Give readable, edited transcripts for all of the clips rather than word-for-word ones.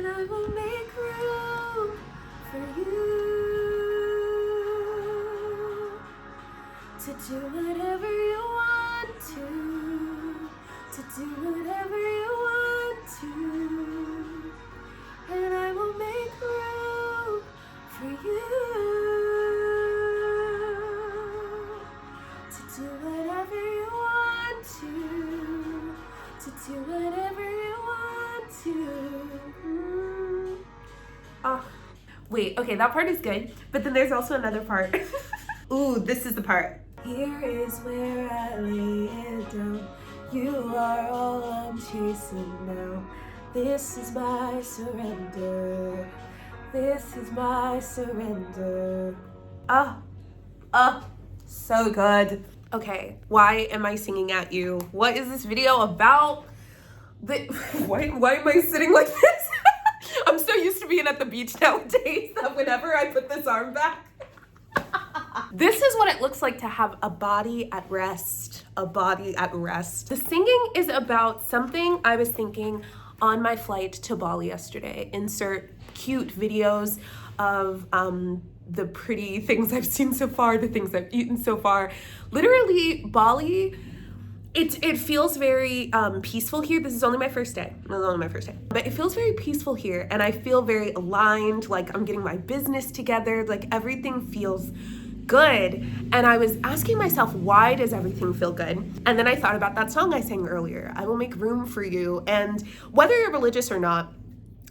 and I will make room for you to do whatever you want to do whatever you want to, and I will make room for you to do whatever you want to do whatever you want to. Oh, wait, okay, that part is good, but then there's also another part. Ooh, this is the part. Here is where I lay it down. You are all I'm chasing now. This is my surrender. This is my surrender. So good. Okay, why am I singing at you? What is this video about? Why am I sitting like this? I'm so used to being at the beach nowadays that whenever I put this arm back. This is what it looks like to have a body at rest. A body at rest. The singing is about something I was thinking on my flight to Bali yesterday. Insert cute videos of the pretty things I've seen so far, the things I've eaten so far. Literally, Bali, it feels very peaceful here. This is only my first day. But it feels very peaceful here, and I feel very aligned, like I'm getting my business together, like everything feels good. And I was asking myself, why does everything feel good? And then I thought about that song I sang earlier, I Will Make Room for You. And whether you're religious or not,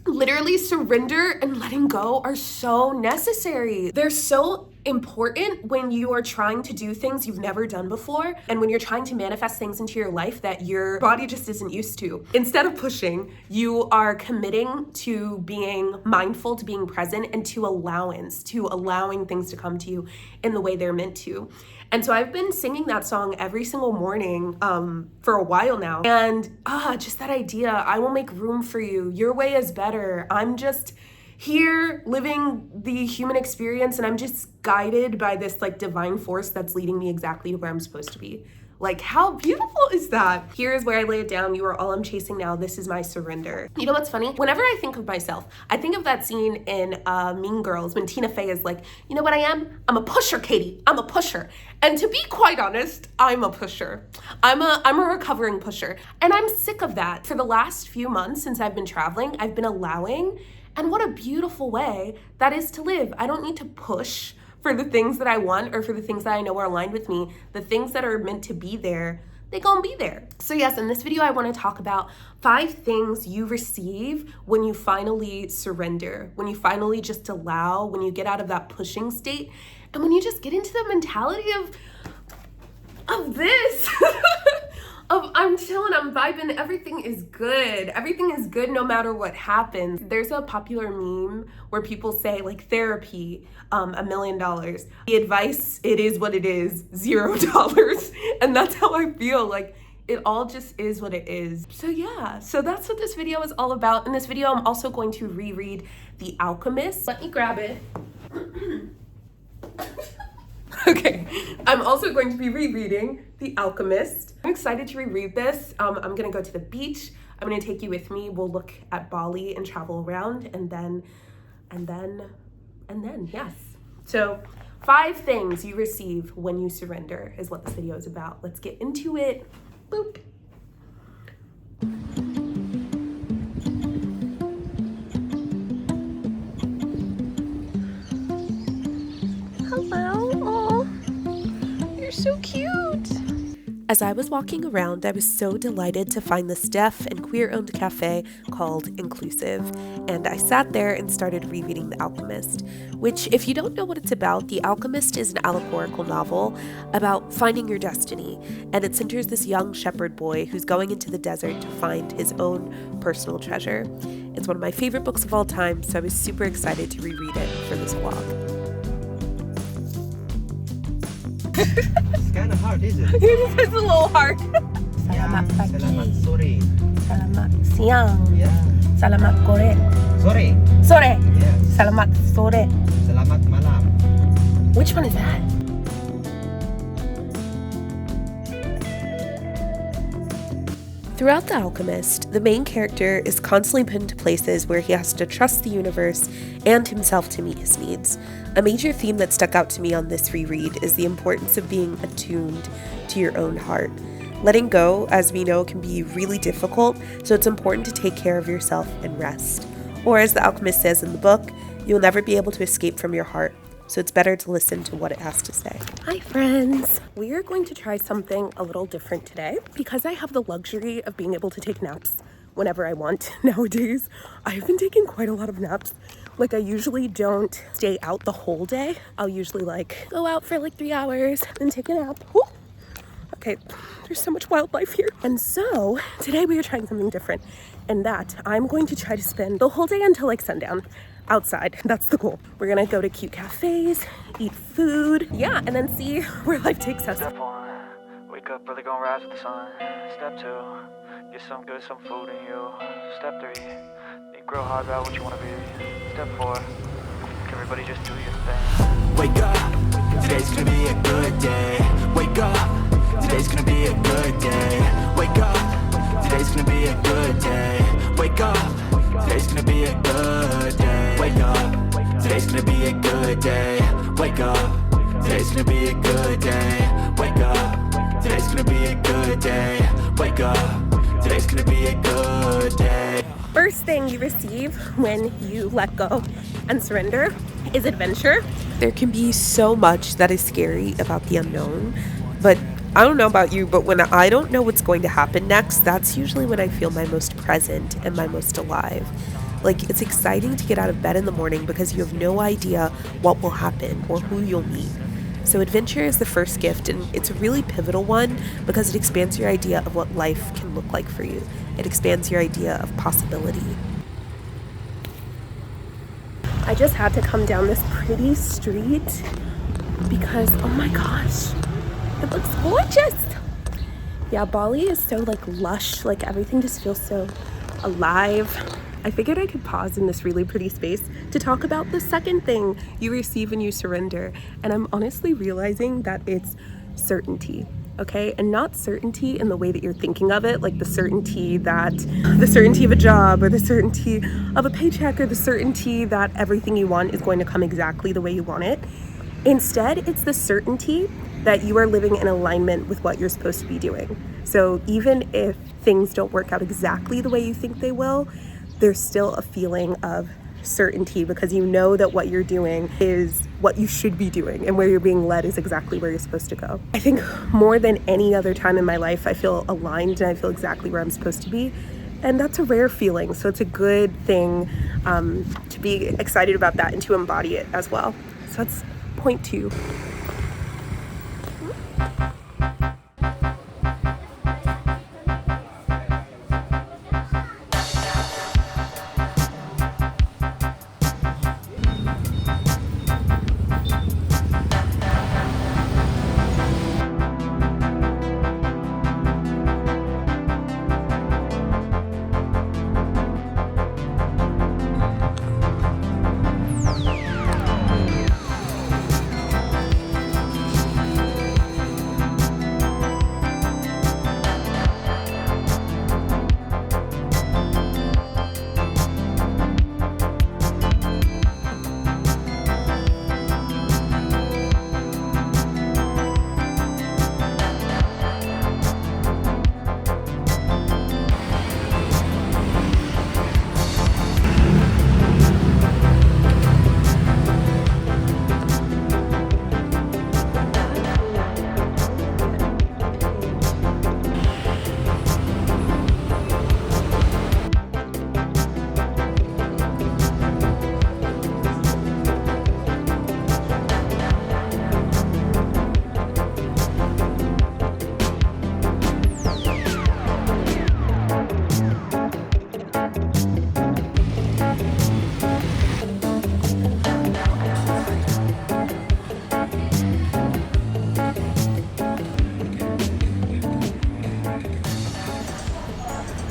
literally surrender and letting go are so necessary. They're so important when you are trying to do things you've never done before, and when you're trying to manifest things into your life that your body just isn't used to. Instead of pushing, you are committing to being mindful, to being present, and to allowing things to come to you in the way they're meant to. And so I've been singing that song every single morning for a while now. And just that idea, I will make room for you. Your way is better. I'm just here living the human experience, and I'm just guided by this like divine force that's leading me exactly to where I'm supposed to be. Like, how beautiful is that? Here is where I lay it down. You are all I'm chasing now. This is my surrender. You know what's funny? Whenever I think of myself, I think of that scene in Mean Girls when Tina Fey is like, you know what I am? I'm a pusher, Katie. I'm a pusher. And to be quite honest, I'm a pusher. I'm a recovering pusher. And I'm sick of that. For the last few months since I've been traveling, I've been allowing, and what a beautiful way that is to live. I don't need to push for the things that I want or for the things that I know are aligned with me. The things that are meant to be there, they gonna be there. So yes, in this video, I wanna talk about 5 things you receive when you finally surrender, when you finally just allow, when you get out of that pushing state, and when you just get into the mentality of this. Of I'm chilling, I'm vibing, everything is good. Everything is good no matter what happens. There's a popular meme where people say like therapy, $1 million. The advice, it is what it is, $0. And that's how I feel, like it all just is what it is. So yeah, so that's what this video is all about. In this video, I'm also going to reread The Alchemist. Let me grab it. Okay, I'm also going to be rereading The Alchemist. I'm excited to reread this. I'm gonna go to the beach. I'm gonna take you with me. We'll look at Bali and travel around, and then, yes. So 5 things you receive when you surrender is what this video is about. Let's get into it. Boop. Hello. Oh, you're so cute. As I was walking around, I was so delighted to find this deaf and queer-owned cafe called Inclusive, and I sat there and started rereading The Alchemist, which, if you don't know what it's about, The Alchemist is an allegorical novel about finding your destiny, and it centers this young shepherd boy who's going into the desert to find his own personal treasure. It's one of my favorite books of all time, so I was super excited to reread it for this vlog. It's kind of hard, isn't it? It is a little hard. Salamat pagi. Salamat sore. Salamat siang. Yeah. Salamat sore. Sore. Sore. Yes. Salamat sore. Salamat malam. Which one is that? Throughout The Alchemist, the main character is constantly put into places where he has to trust the universe and himself to meet his needs. A major theme that stuck out to me on this reread is the importance of being attuned to your own heart. Letting go, as we know, can be really difficult, so it's important to take care of yourself and rest. Or as The Alchemist says in the book, you'll never be able to escape from your heart, so it's better to listen to what it has to say. Hi friends! We are going to try something a little different today. Because I have the luxury of being able to take naps whenever I want nowadays, I've been taking quite a lot of naps. Like, I usually don't stay out the whole day. I'll usually go out for 3 hours and take a nap. Woo! Okay, there's so much wildlife here. And so today we are trying something different, and that I'm going to try to spend the whole day until sundown outside. That's the goal. We're gonna go to cute cafes, eat food, yeah, and then see where life takes us. Step 1, wake up early, gonna rise with the sun. Step 2, get some food in you. Step 3, think real hard about what you wanna be. Step 4, everybody just do your thing. Wake up, today's gonna be a good day. Wake up, today's gonna be a good day. Wake up, today's gonna be a good day. Wake up, today's gonna be a good day. Wake up, today's gonna be a good day. Wake up, today's gonna be a good day. Wake up, today's gonna be a good day. Wake up, today's gonna be a good day. First thing you receive when you let go and surrender is adventure. There can be so much that is scary about the unknown, but I don't know about you, but when I don't know what's going to happen next, that's usually when I feel my most present and my most alive. It's exciting to get out of bed in the morning because you have no idea what will happen or who you'll meet. So adventure is the first gift, and it's a really pivotal one because it expands your idea of what life can look like for you. It expands your idea of possibility. I just had to come down this pretty street because, oh my gosh, it looks gorgeous. Yeah, Bali is so lush, everything just feels so alive. I figured I could pause in this really pretty space to talk about the second thing you receive when you surrender. And I'm honestly realizing that it's certainty, okay? And not certainty in the way that you're thinking of it, like the certainty of a job or the certainty of a paycheck or the certainty that everything you want is going to come exactly the way you want it. Instead, it's the certainty that you are living in alignment with what you're supposed to be doing. So even if things don't work out exactly the way you think they will, there's still a feeling of certainty because you know that what you're doing is what you should be doing and where you're being led is exactly where you're supposed to go. I think more than any other time in my life, I feel aligned and I feel exactly where I'm supposed to be. And that's a rare feeling. So it's a good thing to be excited about that and to embody it as well. So that's point 2.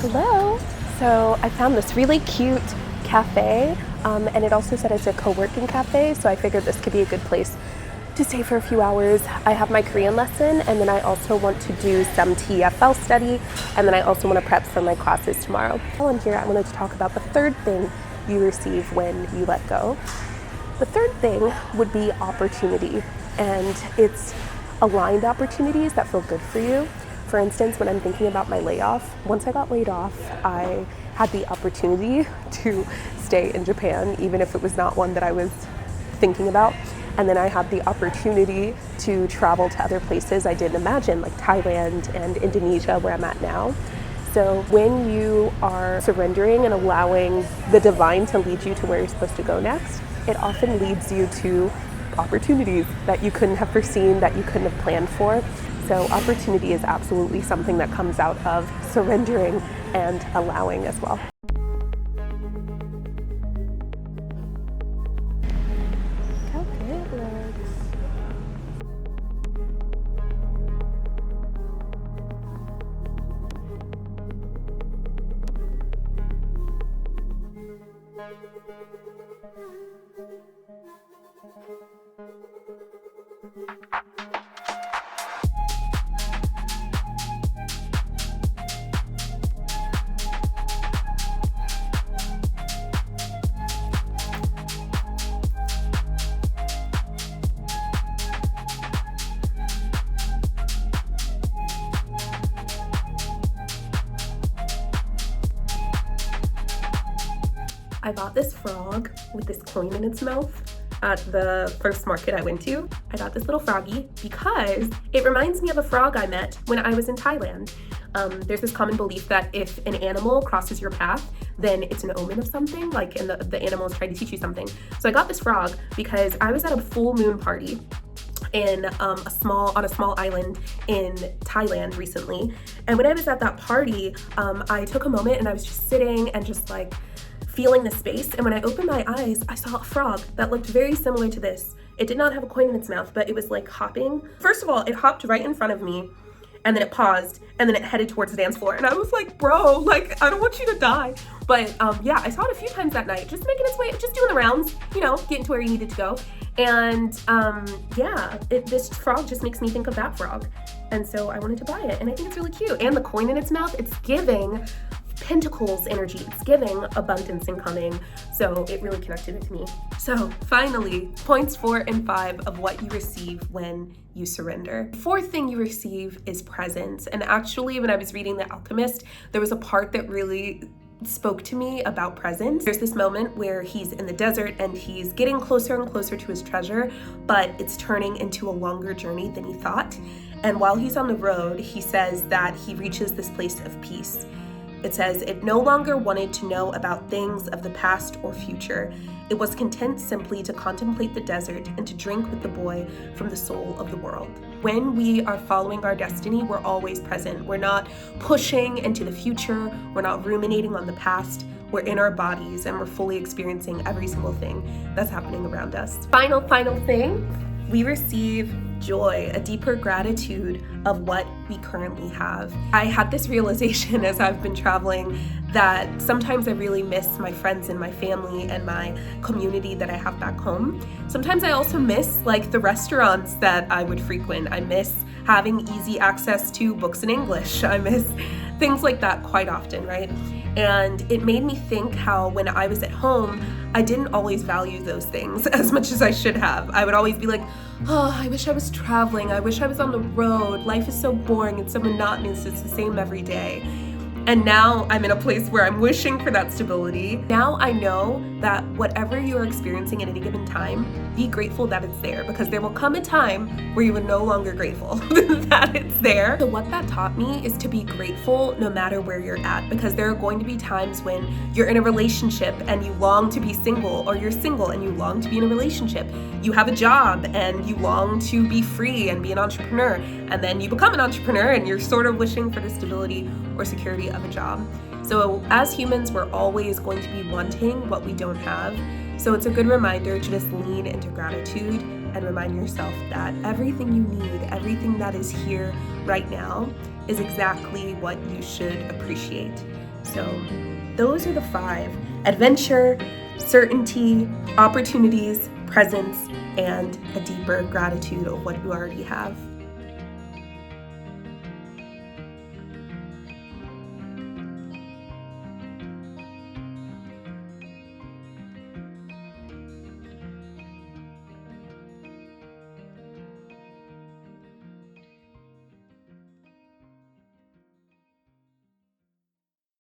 Hello. So I found this really cute cafe, and it also said it's a co-working cafe, so I figured this could be a good place to stay for a few hours. I have my Korean lesson, and then I also want to do some TEFL study, and then I also want to prep for my classes tomorrow. While I'm here, I wanted to talk about the third thing you receive when you let go. The third thing would be opportunity, and it's aligned opportunities that feel good for you. For instance, when I'm thinking about my layoff, once I got laid off, I had the opportunity to stay in Japan, even if it was not one that I was thinking about. And then I had the opportunity to travel to other places I didn't imagine, like Thailand and Indonesia, where I'm at now. So when you are surrendering and allowing the divine to lead you to where you're supposed to go next, it often leads you to opportunities that you couldn't have foreseen, that you couldn't have planned for. So opportunity is absolutely something that comes out of surrendering and allowing as well. Look how good it looks. I bought this frog with this coin in its mouth at the first market I went to. I got this little froggy because it reminds me of a frog I met when I was in Thailand. There's this common belief that if an animal crosses your path, then it's an omen of something, like, and the animal is trying to teach you something. So I got this frog because I was at a full moon party in on a small island in Thailand recently. And when I was at that party, I took a moment and I was just sitting and just like feeling the space. And when I opened my eyes, I saw a frog that looked very similar to this. It did not have a coin in its mouth, but it was like hopping. First of all, it hopped right in front of me, and then it paused, and then it headed towards the dance floor. And I was like, bro, like, I don't want you to die. But yeah, I saw it a few times that night, just making its way, just doing the rounds, you know, getting to where you needed to go. And yeah, this frog just makes me think of that frog. And so I wanted to buy it, and I think it's really cute. And the coin in its mouth, it's giving Pentacles energy, it's giving abundance incoming. So it really connected with me. So finally, points 4 and 5 of what you receive when you surrender. The fourth thing you receive is presence. And actually, when I was reading The Alchemist, there was a part that really spoke to me about presence. There's this moment where he's in the desert and he's getting closer and closer to his treasure, but it's turning into a longer journey than he thought. And while he's on the road, he says that he reaches this place of peace. It says, it no longer wanted to know about things of the past or future. It was content simply to contemplate the desert and to drink with the boy from the soul of the world. When we are following our destiny, we're always present. We're not pushing into the future. We're not ruminating on the past. We're in our bodies and we're fully experiencing every single thing that's happening around us. Final thing, we receive joy, a deeper gratitude of what we currently have. I had this realization as I've been traveling that sometimes I really miss my friends and my family and my community that I have back home. Sometimes I also miss like the restaurants that I would frequent. I miss having easy access to books in English. I miss things like that quite often, right? And it made me think how when I was at home, I didn't always value those things as much as I should have. I would always be like, oh, I wish I was traveling. I wish I was on the road. Life is so boring. It's so monotonous. It's the same every day. And now I'm in a place where I'm wishing for that stability. Now I know that whatever you're experiencing at any given time, be grateful that it's there, because there will come a time where you are no longer grateful that it's there. So what that taught me is to be grateful no matter where you're at, because there are going to be times when you're in a relationship and you long to be single, or you're single and you long to be in a relationship. You have a job and you long to be free and be an entrepreneur, and then you become an entrepreneur and you're sort of wishing for the stability or security of a job. So as humans, we're always going to be wanting what we don't have. So it's a good reminder to just lean into gratitude and remind yourself that everything you need, everything that is here right now, is exactly what you should appreciate. So those are the 5: adventure, certainty, opportunities, presence and a deeper gratitude of what you already have.